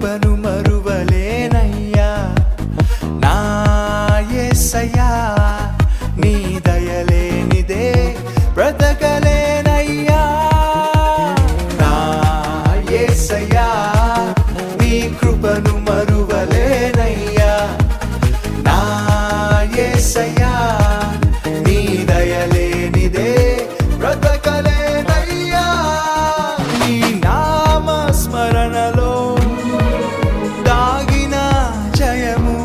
కృపను మరువలేనయ్యా నా యేసయ్యా నీ దయలేనిదే బ్రతకలేనయ్యా నా యేసయ్యా నీ కృపను మరువలేనయ్యా నా యేసయ్యా నీ దయలేనిదే బ్రతకలేనయ్యా నీ నామ స్మరణలో దాగిన జయము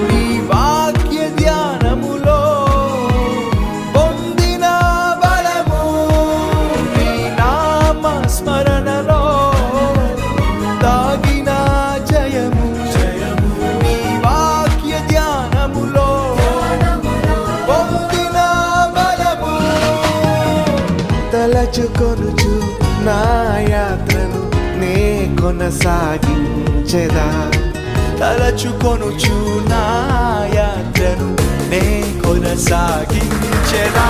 నీ వాక్య ధ్యానములో పొందిన బలము నీ నామ స్మరణలో దాగిన జయము నీ వాక్య ధ్యానములో పొందిన బలము తలచుకొనుచు నా యాత్రను నే కొనసాగించెదా తలచుకొనుచు నా యాత్రను నే కొనసాగించెదా